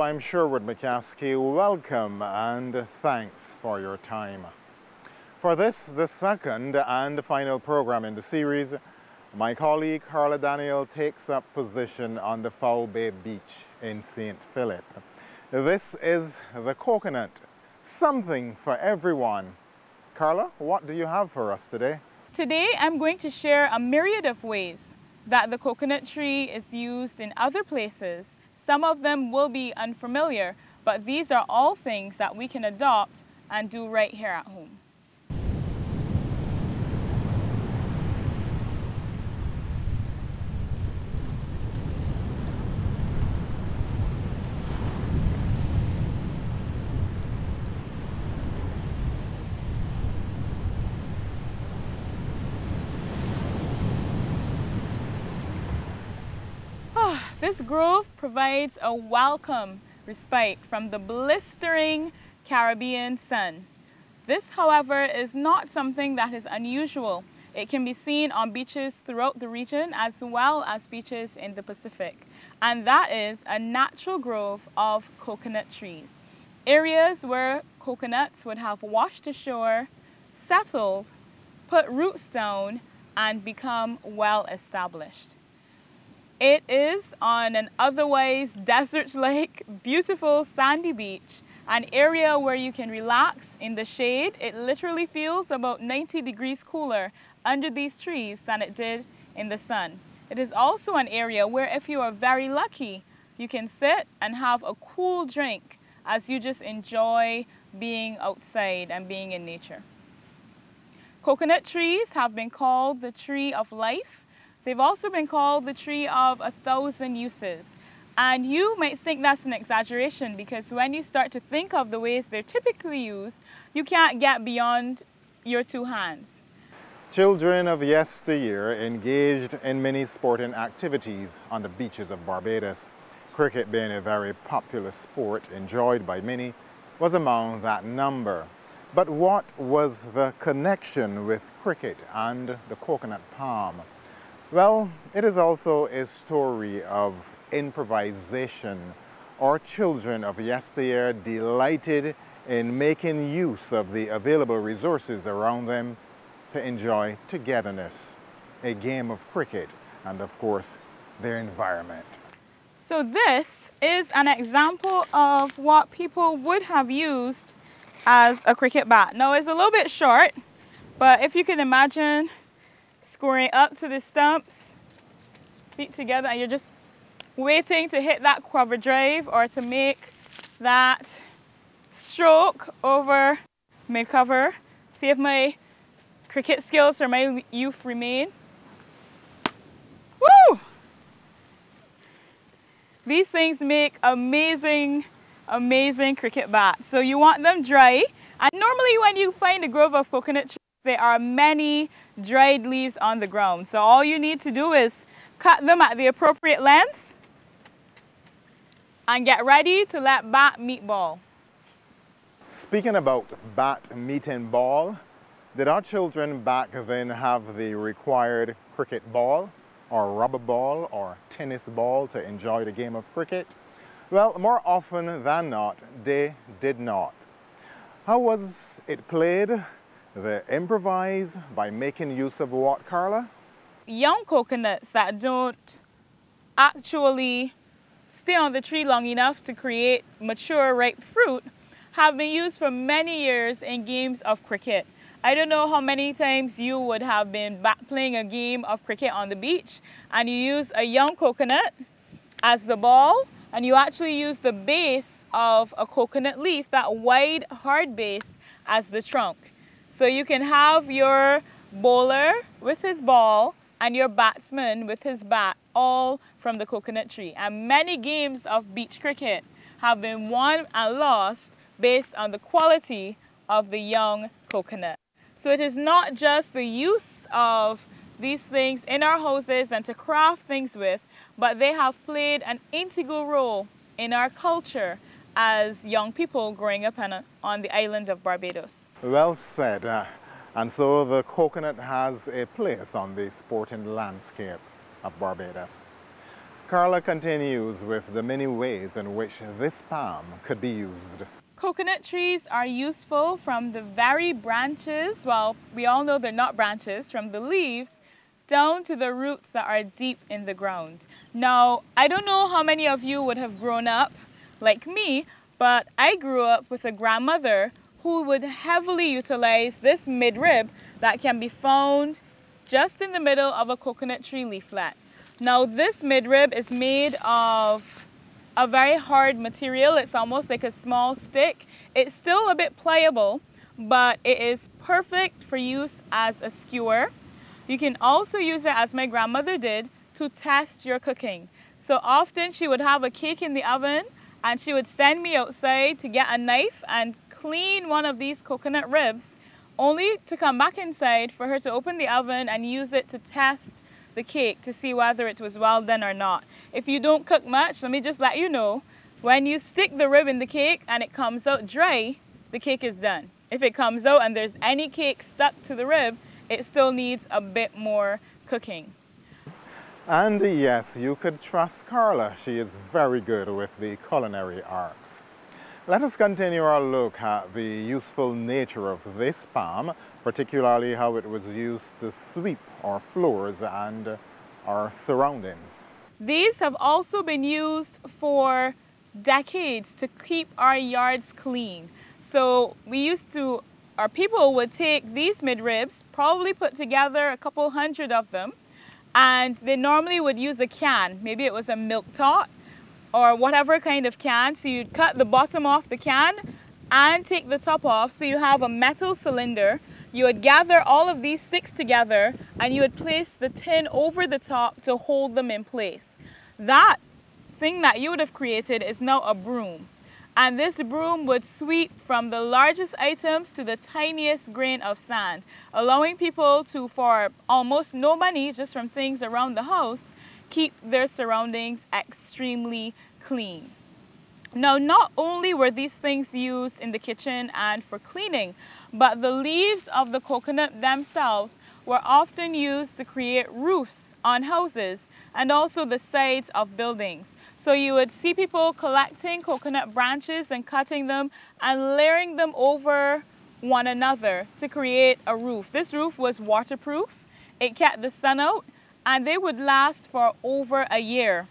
I'm Sherwood McCaskey. Welcome and thanks for your time. For this, the second and final program in the series, my colleague Carla Daniel takes up position on the Foul Bay Beach in St. Philip. This is the coconut, something for everyone. Carla, what do you have for us today? Today, I'm going to share a myriad of ways that the coconut tree is used in other places. Some of them will be unfamiliar, but these are all things that we can adopt and do right here at home. This grove provides a welcome respite from the blistering Caribbean sun. This, however, is not something that is unusual. It can be seen on beaches throughout the region as well as beaches in the Pacific. And that is a natural grove of coconut trees. Areas where coconuts would have washed ashore, settled, put roots down, and become well established. It is on an otherwise desert-like, beautiful sandy beach, an area where you can relax in the shade. It literally feels about 90 degrees cooler under these trees than it did in the sun. It is also an area where, if you are very lucky, you can sit and have a cool drink as you just enjoy being outside and being in nature. Coconut trees have been called the tree of life. They've also been called the tree of 1,000 uses. And you might think that's an exaggeration because when you start to think of the ways they're typically used, you can't get beyond your two hands. Children of yesteryear engaged in many sporting activities on the beaches of Barbados. Cricket, being a very popular sport enjoyed by many, was among that number. But what was the connection with cricket and the coconut palm? Well, it is also a story of improvisation. Our children of yesteryear delighted in making use of the available resources around them to enjoy togetherness, a game of cricket, and of course, their environment. So this is an example of what people would have used as a cricket bat. Now, it's a little bit short, but if you can imagine scoring up to the stumps, feet together, and you're just waiting to hit that cover drive or to make that stroke over mid-cover. See if my cricket skills from my youth remain. Woo! These things make amazing, amazing cricket bats. So you want them dry. And normally when you find a grove of coconut trees, there are many dried leaves on the ground. So all you need to do is cut them at the appropriate length and get ready to let bat meet ball. Speaking about bat meeting ball, did our children back then have the required cricket ball or rubber ball or tennis ball to enjoy the game of cricket? Well, more often than not, they did not. How was it played? They improvise by making use of what, Carla? Young coconuts that don't actually stay on the tree long enough to create mature, ripe fruit have been used for many years in games of cricket. I don't know how many times you would have been back playing a game of cricket on the beach and you use a young coconut as the ball and you actually use the base of a coconut leaf, that wide, hard base, as the trunk. So you can have your bowler with his ball and your batsman with his bat, all from the coconut tree. And many games of beach cricket have been won and lost based on the quality of the young coconut. So it is not just the use of these things in our houses and to craft things with, but they have played an integral role in our culture as young people growing up on the island of Barbados. Well said. And so the coconut has a place on the sporting landscape of Barbados. Carla continues with the many ways in which this palm could be used. Coconut trees are useful from the very branches, well, we all know they're not branches, from the leaves, down to the roots that are deep in the ground. Now, I don't know how many of you would have grown up like me, but I grew up with a grandmother who would heavily utilize this midrib that can be found just in the middle of a coconut tree leaflet. Now, this midrib is made of a very hard material. It's almost like a small stick. It's still a bit pliable, but it is perfect for use as a skewer. You can also use it, as my grandmother did, to test your cooking. So often she would have a cake in the oven and she would send me outside to get a knife and clean one of these coconut ribs, only to come back inside for her to open the oven and use it to test the cake to see whether it was well done or not. If you don't cook much, let me just let you know, when you stick the rib in the cake and it comes out dry, the cake is done. If it comes out and there's any cake stuck to the rib, it still needs a bit more cooking. And yes, you could trust Carla. She is very good with the culinary arts. Let us continue our look at the useful nature of this palm, particularly how it was used to sweep our floors and our surroundings. These have also been used for decades to keep our yards clean. So our people would take these midribs, probably put together a couple hundred of them, and they normally would use a can. Maybe it was a milk tot or whatever kind of can. So you'd cut the bottom off the can and take the top off, so you have a metal cylinder. You would gather all of these sticks together and you would place the tin over the top to hold them in place. That thing that you would have created is now a broom. And this broom would sweep from the largest items to the tiniest grain of sand, allowing people to, for almost no money, just from things around the house, keep their surroundings extremely clean. Now, not only were these things used in the kitchen and for cleaning, but the leaves of the coconut themselves were often used to create roofs on houses and also the sides of buildings. So you would see people collecting coconut branches and cutting them and layering them over one another to create a roof. This roof was waterproof, it kept the sun out, and they would last for over a year.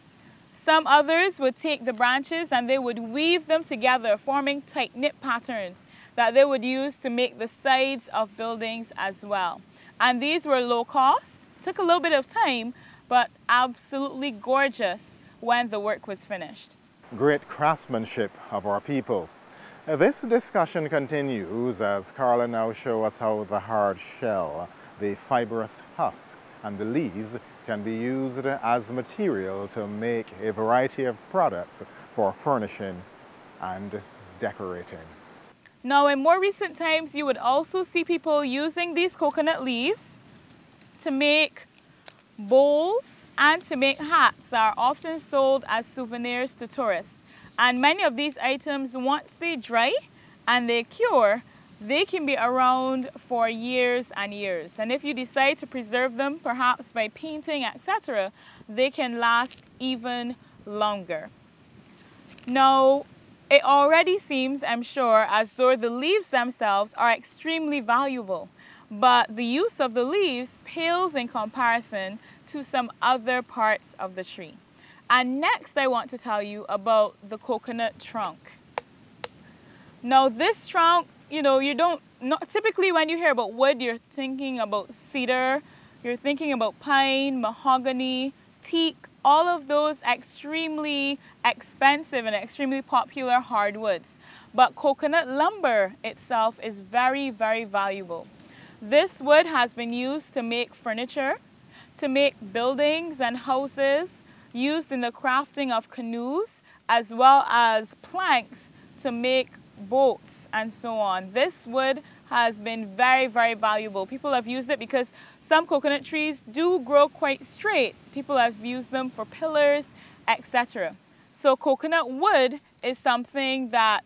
Some others would take the branches and they would weave them together, forming tight-knit patterns that they would use to make the sides of buildings as well. And these were low cost, took a little bit of time, but absolutely gorgeous when the work was finished. Great craftsmanship of our people. This discussion continues as Carla now shows us how the hard shell, the fibrous husk, and the leaves can be used as material to make a variety of products for furnishing and decorating. Now, in more recent times, you would also see people using these coconut leaves to make bowls and to make hats that are often sold as souvenirs to tourists. And many of these items, once they dry and they cure, they can be around for years and years. And if you decide to preserve them, perhaps by painting, etc., they can last even longer. Now, it already seems, I'm sure, as though the leaves themselves are extremely valuable, but the use of the leaves pales in comparison to some other parts of the tree. And next, I want to tell you about the coconut trunk. Now, this trunk, not typically when you hear about wood, you're thinking about cedar, you're thinking about pine, mahogany, teak, all of those extremely expensive and extremely popular hardwoods. But coconut lumber itself is very, very valuable. This wood has been used to make furniture, to make buildings and houses, used in the crafting of canoes, as well as planks to make boats and so on. This wood has been very, very valuable. People have used it because some coconut trees do grow quite straight. People have used them for pillars, etc. So coconut wood is something that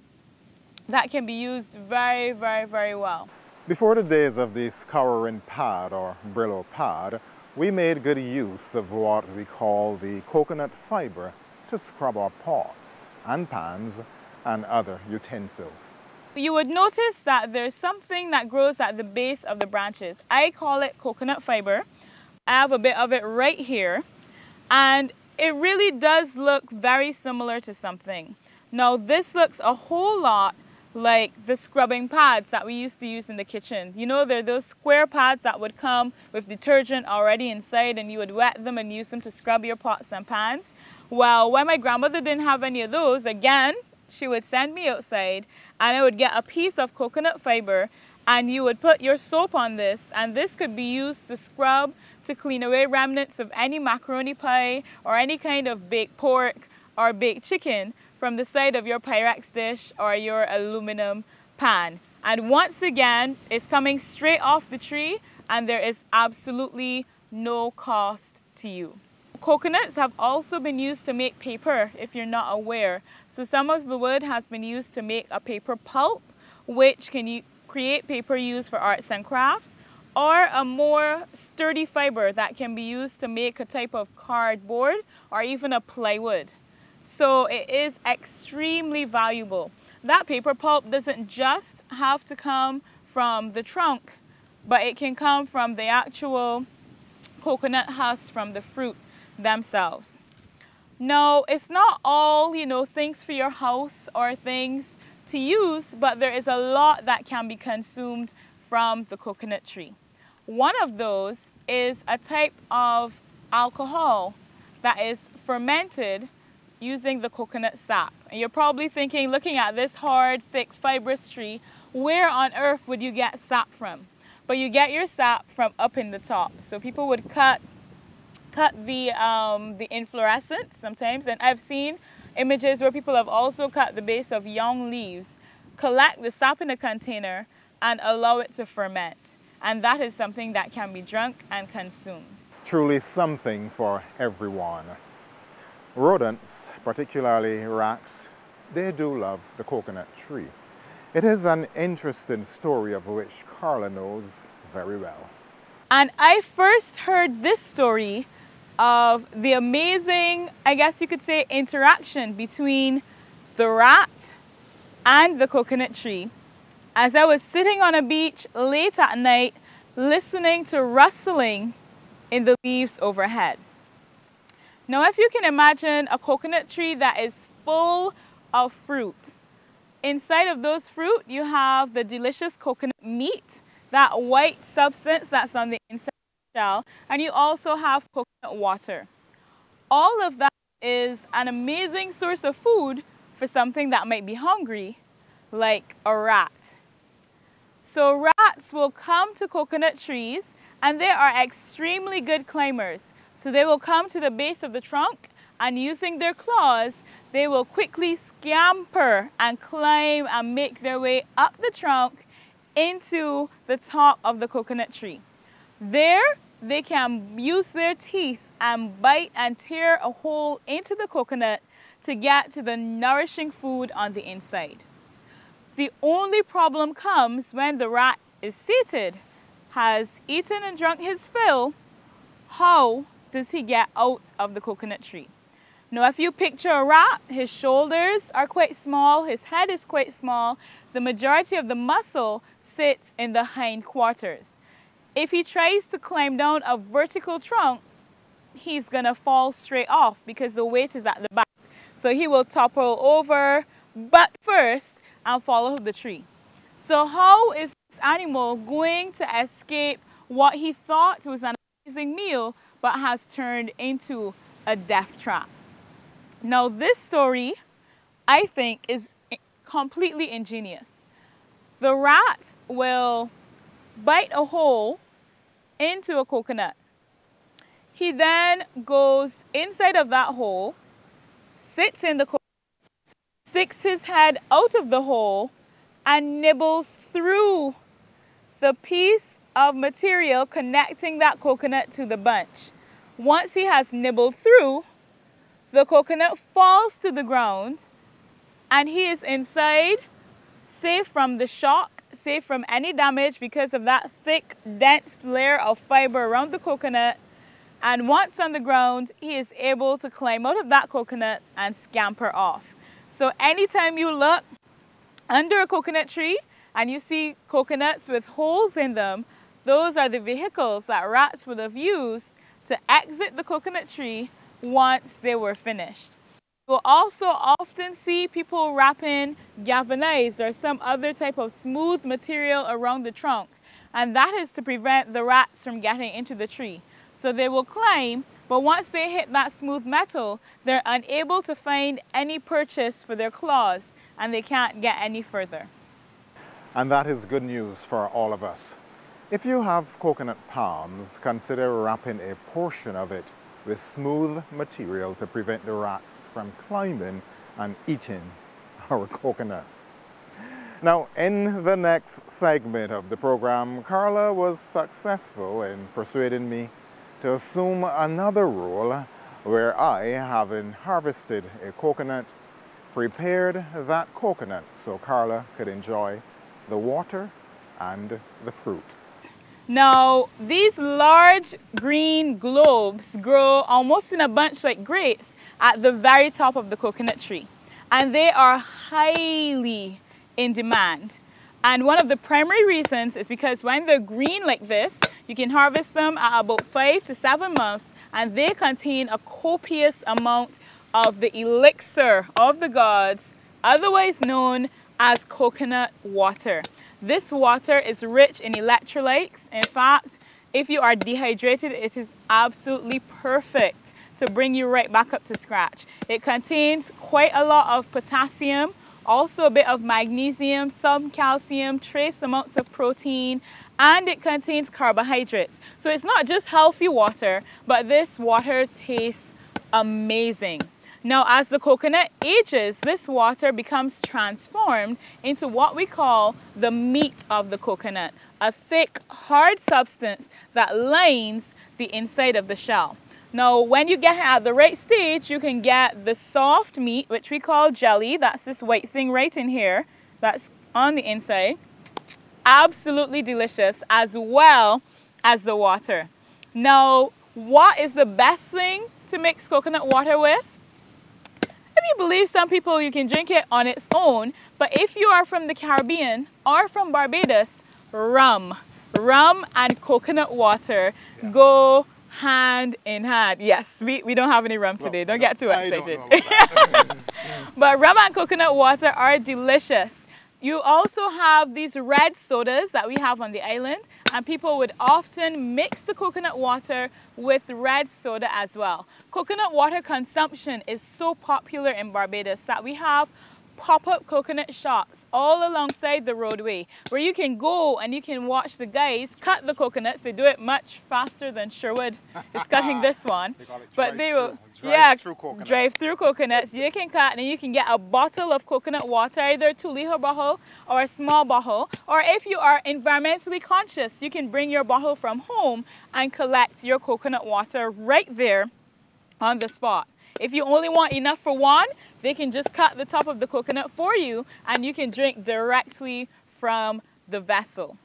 can be used very, very, very well. Before the days of the scouring pad or Brillo pad, we made good use of what we call the coconut fiber to scrub our pots and pans and other utensils. You would notice that there's something that grows at the base of the branches. I call it coconut fiber. I have a bit of it right here, and it really does look very similar to something. Now this looks a whole lot like the scrubbing pads that we used to use in the kitchen. You know, they're those square pads that would come with detergent already inside, and you would wet them and use them to scrub your pots and pans. Well, when my grandmother didn't have any of those, again, she would send me outside and I would get a piece of coconut fiber, and you would put your soap on this, and this could be used to scrub, to clean away remnants of any macaroni pie or any kind of baked pork or baked chicken from the side of your Pyrex dish or your aluminum pan. And once again, it's coming straight off the tree, and there is absolutely no cost to you. Coconuts have also been used to make paper, if you're not aware. So some of the wood has been used to make a paper pulp, which can create paper used for arts and crafts, or a more sturdy fiber that can be used to make a type of cardboard or even a plywood. So it is extremely valuable. That paper pulp doesn't just have to come from the trunk, but it can come from the actual coconut husk from the fruit themselves. Now, it's not all, things for your house or things to use, but there is a lot that can be consumed from the coconut tree. One of those is a type of alcohol that is fermented using the coconut sap. And you're probably thinking, looking at this hard, thick, fibrous tree, where on earth would you get sap from? But you get your sap from up in the top. So people would cut the inflorescence sometimes, and I've seen images where people have also cut the base of young leaves, collect the sap in a container, and allow it to ferment. And that is something that can be drunk and consumed. Truly something for everyone. Rodents, particularly rats, they do love the coconut tree. It is an interesting story of which Carla knows very well. And I first heard this story of the amazing, I guess you could say, interaction between the rat and the coconut tree as I was sitting on a beach late at night listening to rustling in the leaves overhead. Now, if you can imagine a coconut tree that is full of fruit, inside of those fruit you have the delicious coconut meat, that white substance that's on the inside of the shell, and you also have coconut water. All of that is an amazing source of food for something that might be hungry, like a rat. So rats will come to coconut trees, and they are extremely good climbers. So they will come to the base of the trunk, and using their claws, they will quickly scamper and climb and make their way up the trunk into the top of the coconut tree. There, they can use their teeth and bite and tear a hole into the coconut to get to the nourishing food on the inside. The only problem comes when the rat is sated, has eaten and drunk his fill. How does he get out of the coconut tree? Now, if you picture a rat, his shoulders are quite small, his head is quite small, the majority of the muscle sits in the hind quarters. If he tries to climb down a vertical trunk, he's gonna fall straight off because the weight is at the back. So he will topple over butt first and fall off the tree. So how is this animal going to escape what he thought was an amazing meal but has turned into a death trap? Now, this story, I think, is completely ingenious. The rat will bite a hole into a coconut. He then goes inside of that hole, sits in the coconut, sticks his head out of the hole, and nibbles through the piece of material connecting that coconut to the bunch. Once he has nibbled through, the coconut falls to the ground, and he is inside, safe from the shock, safe from any damage because of that thick, dense layer of fiber around the coconut, And once on the ground, he is able to climb out of that coconut and scamper off. So anytime you look under a coconut tree and you see coconuts with holes in them, those are the vehicles that rats would have used to exit the coconut tree once they were finished. You'll also often see people wrapping galvanized or some other type of smooth material around the trunk, and that is to prevent the rats from getting into the tree. So they will climb, but once they hit that smooth metal, they're unable to find any purchase for their claws, and they can't get any further. And that is good news for all of us. If you have coconut palms, consider wrapping a portion of it with smooth material to prevent the rats from climbing and eating our coconuts. Now, in the next segment of the program, Carla was successful in persuading me to assume another role where I, having harvested a coconut, prepared that coconut so Carla could enjoy the water and the fruit. Now, these large green globes grow almost in a bunch like grapes at the very top of the coconut tree, and they are highly in demand. And one of the primary reasons is because when they're green like this, you can harvest them at about 5 to 7 months, and they contain a copious amount of the elixir of the gods, otherwise known as coconut water. This water is rich in electrolytes. In fact, if you are dehydrated, it is absolutely perfect to bring you right back up to scratch. It contains quite a lot of potassium, also a bit of magnesium, some calcium, trace amounts of protein, and it contains carbohydrates. So it's not just healthy water, but this water tastes amazing. Now, as the coconut ages, this water becomes transformed into what we call the meat of the coconut, a thick, hard substance that lines the inside of the shell. Now, when you get it at the right stage, you can get the soft meat, which we call jelly. That's this white thing right in here that's on the inside. Absolutely delicious, as well as the water. Now, what is the best thing to mix coconut water with? If you believe some people, you can drink it on its own, but if you are from the Caribbean or from Barbados, rum and coconut water go hand in hand. Yes, we don't have any rum today. Don't get too excited. But rum and coconut water are delicious. You also have these red sodas that we have on the island, and people would often mix the coconut water with red soda as well. Coconut water consumption is so popular in Barbados that we have pop-up coconut shops all alongside the roadway where you can go and you can watch the guys cut the coconuts. They do it much faster than Sherwood is cutting this one. But they will, drive through coconuts. You can cut and you can get a bottle of coconut water, either a 2-liter bottle or a small bottle. Or if you are environmentally conscious, you can bring your bottle from home and collect your coconut water right there on the spot. If you only want enough for one, they can just cut the top of the coconut for you and you can drink directly from the vessel.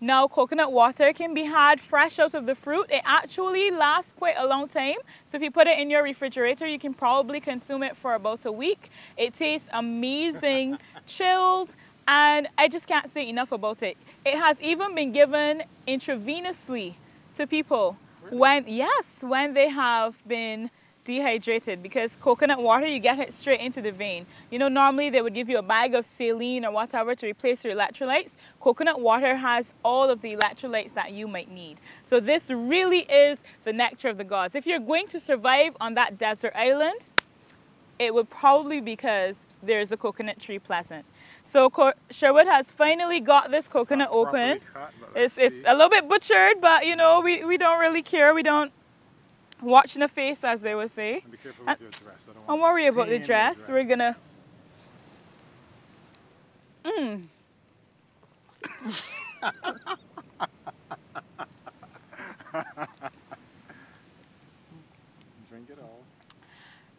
Now, coconut water can be had fresh out of the fruit. It actually lasts quite a long time. So if you put it in your refrigerator, you can probably consume it for about a week. It tastes amazing, chilled, and I just can't say enough about it. It has even been given intravenously to people when they have been dehydrated, because coconut water, you get it straight into the vein. You know, normally they would give you a bag of saline or whatever to replace your electrolytes. Coconut water has all of the electrolytes that you might need. So this really is the nectar of the gods. If you're going to survive on that desert island, it would probably be because there's a coconut tree present. So Sherwood has finally got this coconut open. It's a little bit butchered, but you know, we don't really care. We don't watch in the face, as they would say. And be careful with your dress. Don't worry about the dress. We're gonna. Drink it all.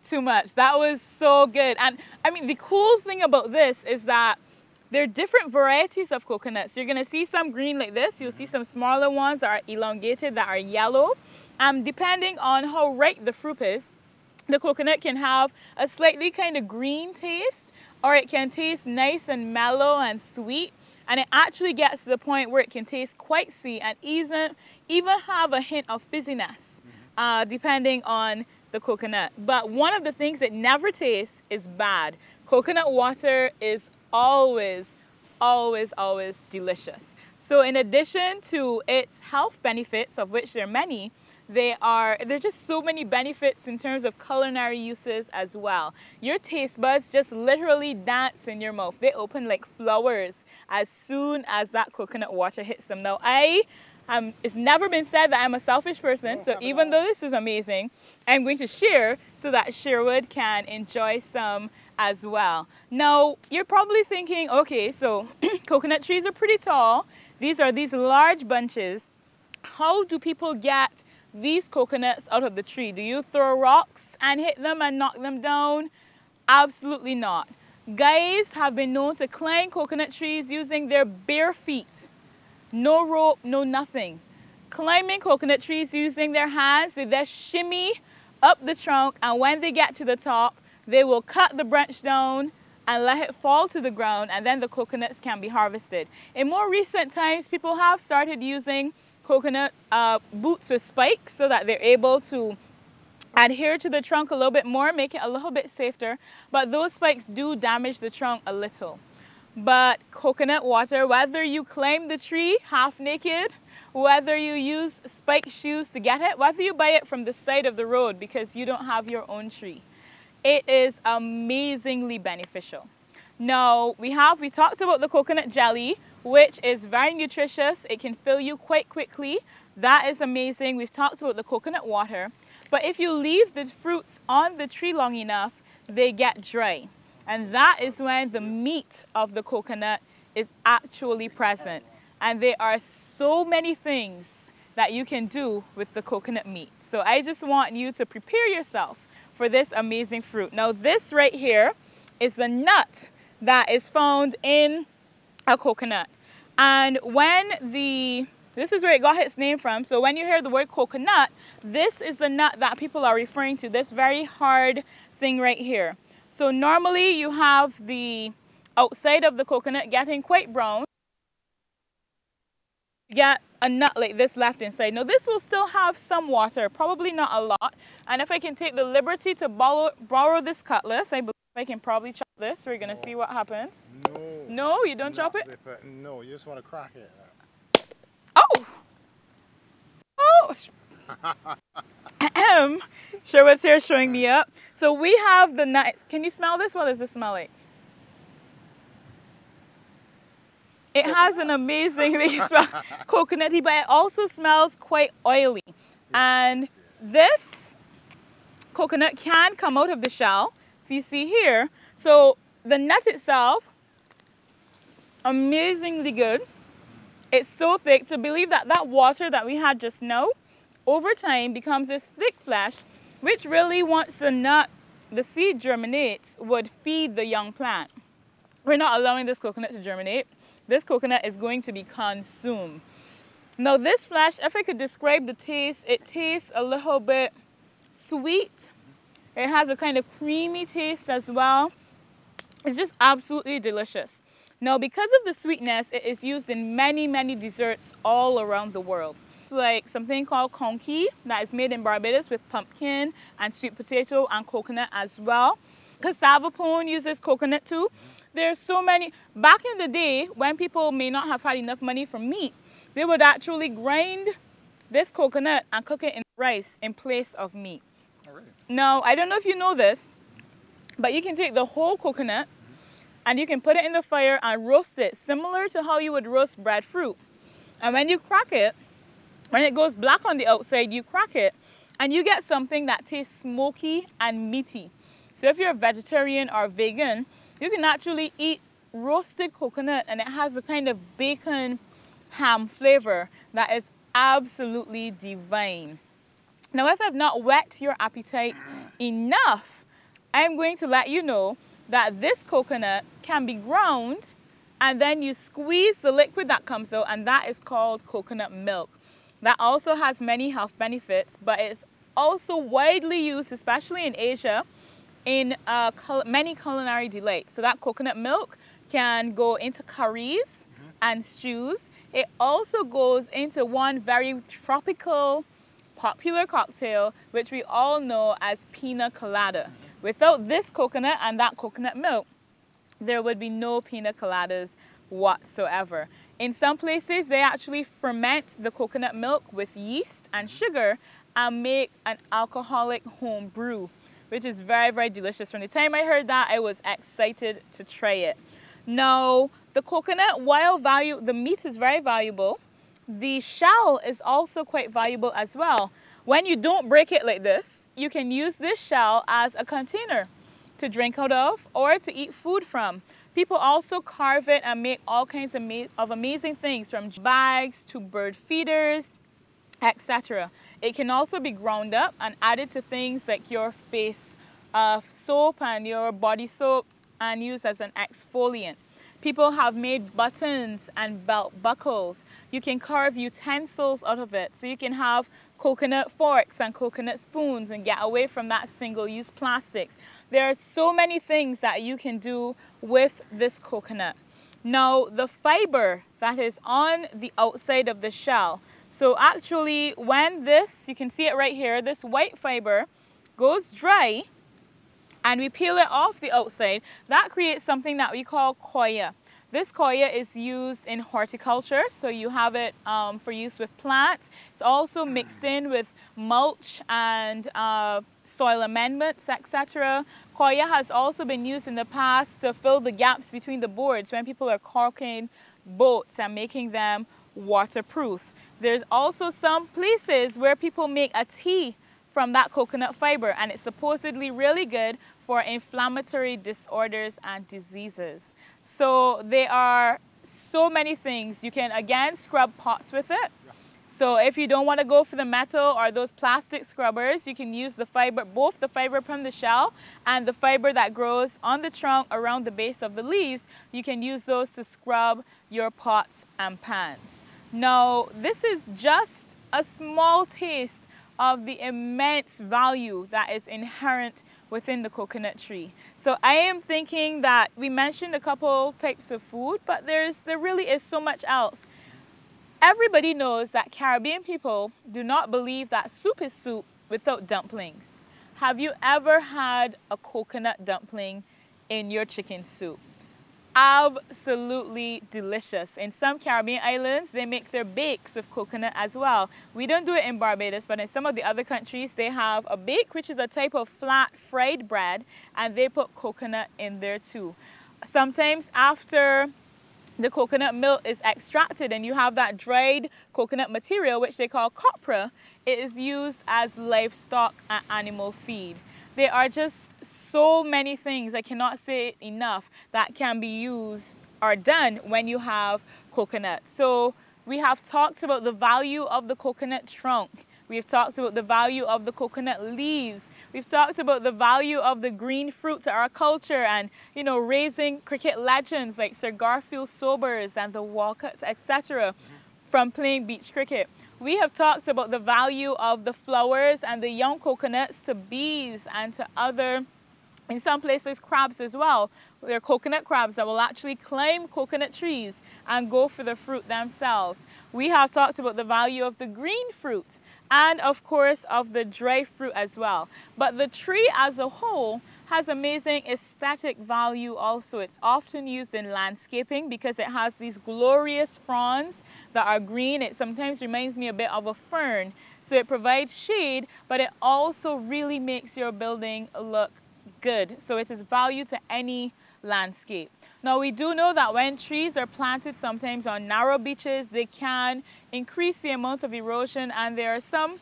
Too much. That was so good. And I mean, the cool thing about this is that there are different varieties of coconuts. You're gonna see some green like this. You'll see some smaller ones that are elongated, that are yellow. Depending on how ripe the fruit is, the coconut can have a slightly kind of green taste, or it can taste nice and mellow and sweet. And it actually gets to the point where it can taste quite sweet and even have a hint of fizziness, depending on the coconut. But one of the things it never tastes is bad. Coconut water is always, always, always delicious. So in addition to its health benefits, of which there are many, there are just so many benefits in terms of culinary uses as well. Your taste buds just literally dance in your mouth. They open like flowers as soon as that coconut water hits them. Now, it's never been said that I'm a selfish person, so even though this is amazing, I'm going to share so that Sherwood can enjoy some as well. Now, you're probably thinking, okay, so coconut trees are pretty tall. These are these large bunches. How do people get these coconuts out of the tree? Do you throw rocks and hit them and knock them down? Absolutely not. Guys have been known to climb coconut trees using their bare feet. No rope, no nothing. Climbing coconut trees using their hands, they just shimmy up the trunk, and when they get to the top, they will cut the branch down and let it fall to the ground, and then the coconuts can be harvested. In more recent times, people have started using coconut boots with spikes so that they're able to adhere to the trunk a little bit more, make it a little bit safer, but those spikes do damage the trunk a little. But coconut water, whether you climb the tree half naked, whether you use spike shoes to get it, whether you buy it from the side of the road because you don't have your own tree, it is amazingly beneficial. Now, we talked about the coconut jelly, which is very nutritious. It can fill you quite quickly. That is amazing. We've talked about the coconut water. But if you leave the fruits on the tree long enough, they get dry. And that is when the meat of the coconut is actually present. And there are so many things that you can do with the coconut meat. So I just want you to prepare yourself for this amazing fruit. Now, this right here is the nut that is found in a coconut. And this is where it got its name from. So when you hear the word coconut, this is the nut that people are referring to, this very hard thing right here. So normally you have the outside of the coconut getting quite brown. You get a nut like this left inside. Now this will still have some water, probably not a lot. And if I can take the liberty to borrow this cutlass, I believe I can probably chop this. We're going to see what happens. No. No, you don't chop it? No, you just want to crack it. Oh! Oh! Sherwood's here showing me up. So we have the nuts. Can you smell this? What does this smell like? It has an amazingly smell, coconutty, but it also smells quite oily. And this coconut can come out of the shell, if you see here. So the nut itself, amazingly good. It's so thick to believe that that water that we had just now, over time becomes this thick flesh, which really, once the seed germinates, would feed the young plant. We're not allowing this coconut to germinate. This coconut is going to be consumed. Now this flesh, if I could describe the taste, it tastes a little bit sweet. It has a kind of creamy taste as well. It's just absolutely delicious. Now, because of the sweetness, it is used in many, many desserts all around the world. It's like something called konki that is made in Barbados with pumpkin and sweet potato and coconut as well. Cassava pone uses coconut too. There's so many. Back in the day, when people may not have had enough money for meat, they would actually grind this coconut and cook it in rice in place of meat. Oh, really? Now, I don't know if you know this, but you can take the whole coconut and you can put it in the fire and roast it, similar to how you would roast breadfruit. And when you crack it, when it goes black on the outside, you crack it, and you get something that tastes smoky and meaty. So if you're a vegetarian or vegan, you can actually eat roasted coconut, and it has a kind of bacon ham flavor that is absolutely divine. Now, if I've not whet your appetite enough, I'm going to let you know that this coconut can be ground, and then you squeeze the liquid that comes out, and that is called coconut milk. that also has many health benefits, but it's also widely used, especially in Asia, in many culinary delights. So that coconut milk can go into curries and stews. It also goes into one very tropical, popular cocktail, which we all know as pina colada. Without this coconut and that coconut milk, there would be no pina coladas whatsoever. In some places, they actually ferment the coconut milk with yeast and sugar and make an alcoholic home brew, which is very, very delicious. From the time I heard that, I was excited to try it. Now, the coconut, while the meat is very valuable, the shell is also quite valuable as well. When you don't break it like this, you can use this shell as a container to drink out of or to eat food from. People also carve it and make all kinds of amazing things, from bags to bird feeders, etc. It can also be ground up and added to things like your face soap and your body soap and used as an exfoliant. People have made buttons and belt buckles. You can carve utensils out of it. So you can have coconut forks and coconut spoons and get away from that single-use plastics. There are so many things that you can do with this coconut. Now, the fiber that is on the outside of the shell. So actually, when this, you can see it right here, this white fiber goes dry, and we peel it off the outside, that creates something that we call Koya. This Koya is used in horticulture, so you have it for use with plants. It's also mixed in with mulch and soil amendments, etc. Koya has also been used in the past to fill the gaps between the boards when people are caulking boats and making them waterproof. There's also some places where people make a tea from that coconut fiber, and it's supposedly really good for inflammatory disorders and diseases. So there are so many things. You can, again, scrub pots with it. So if you don't want to go for the metal or those plastic scrubbers, you can use the fiber, both the fiber from the shell and the fiber that grows on the trunk around the base of the leaves. You can use those to scrub your pots and pans. Now, this is just a small taste of the immense value that is inherent within the coconut tree. So I am thinking that we mentioned a couple types of food, but there really is so much else. Everybody knows that Caribbean people do not believe that soup is soup without dumplings. Have you ever had a coconut dumpling in your chicken soup? Absolutely delicious. In some Caribbean islands, they make their bakes with coconut as well. We don't do it in Barbados, but in some of the other countries, they have a bake, which is a type of flat fried bread, and they put coconut in there too. Sometimes after the coconut milk is extracted and you have that dried coconut material, which they call copra, it is used as livestock and animal feed. There are just so many things, I cannot say it enough, that can be used or done when you have coconut. So we have talked about the value of the coconut trunk. We've talked about the value of the coconut leaves. We've talked about the value of the green fruit to our culture and, you know, raising cricket legends like Sir Garfield Sobers and the Walcotts, etc. from playing beach cricket. We have talked about the value of the flowers and the young coconuts to bees and to other, in some places, crabs as well. There are coconut crabs that will actually climb coconut trees and go for the fruit themselves. We have talked about the value of the green fruit and, of course, of the dry fruit as well. But the tree as a whole has amazing aesthetic value also. It's often used in landscaping because it has these glorious fronds that are green. It sometimes reminds me a bit of a fern. So it provides shade, but it also really makes your building look good. So it is value to any landscape. Now, we do know that when trees are planted sometimes on narrow beaches, they can increase the amount of erosion, and there are some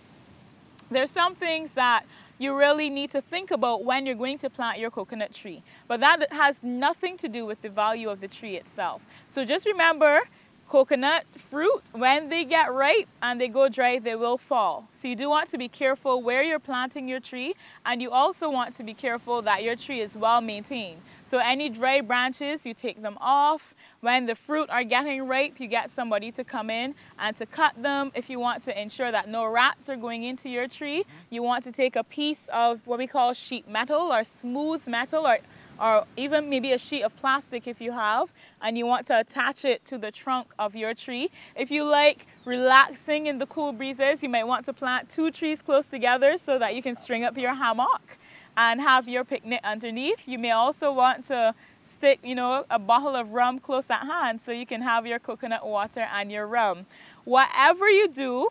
things that you really need to think about when you're going to plant your coconut tree. But that has nothing to do with the value of the tree itself. So just remember, coconut fruit, when they get ripe and they go dry, they will fall. So you do want to be careful where you're planting your tree, and you also want to be careful that your tree is well maintained. So any dry branches, you take them off. When the fruit are getting ripe, you get somebody to come in and to cut them. If you want to ensure that no rats are going into your tree, you want to take a piece of what we call sheet metal or smooth metal, or even maybe a sheet of plastic if you have, and you want to attach it to the trunk of your tree. If you like relaxing in the cool breezes, you might want to plant 2 trees close together so that you can string up your hammock and have your picnic underneath. You may also want to stick, a bottle of rum close at hand so you can have your coconut water and your rum. Whatever you do,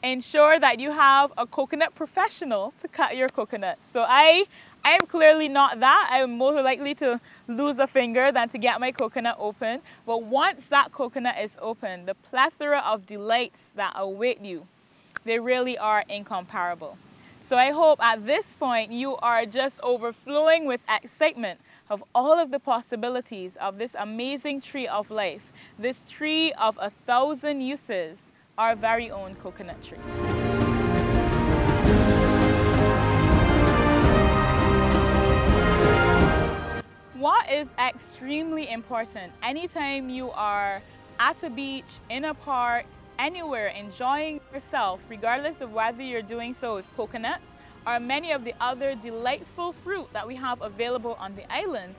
ensure that you have a coconut professional to cut your coconut. So I am clearly not that. I am more likely to lose a finger than to get my coconut open. But once that coconut is open, the plethora of delights that await you, they really are incomparable. So I hope at this point you are just overflowing with excitement of all of the possibilities of this amazing tree of life, this tree of 1,000 uses, our very own coconut tree. What is extremely important anytime you are at a beach, in a park, anywhere enjoying yourself, regardless of whether you're doing so with coconuts or many of the other delightful fruit that we have available on the island,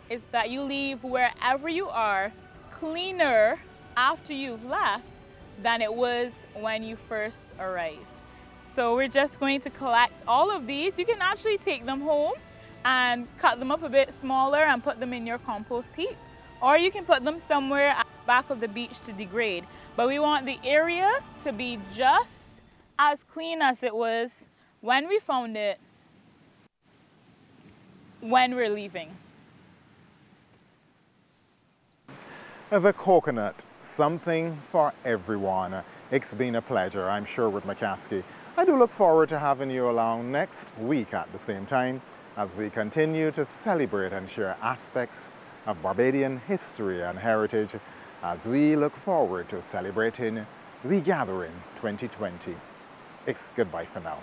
is that you leave wherever you are cleaner after you've left than it was when you first arrived. So we're just going to collect all of these. You can actually take them home and cut them up a bit smaller and put them in your compost heap, or you can put them somewhere at the back of the beach to degrade. But we want the area to be just as clean as it was when we found it, when we're leaving. The coconut, something for everyone. It's been a pleasure, I'm sure, with McCaskey. I do look forward to having you along next week at the same time as we continue to celebrate and share aspects of Barbadian history and heritage as we look forward to celebrating Regathering 2020. It's goodbye for now.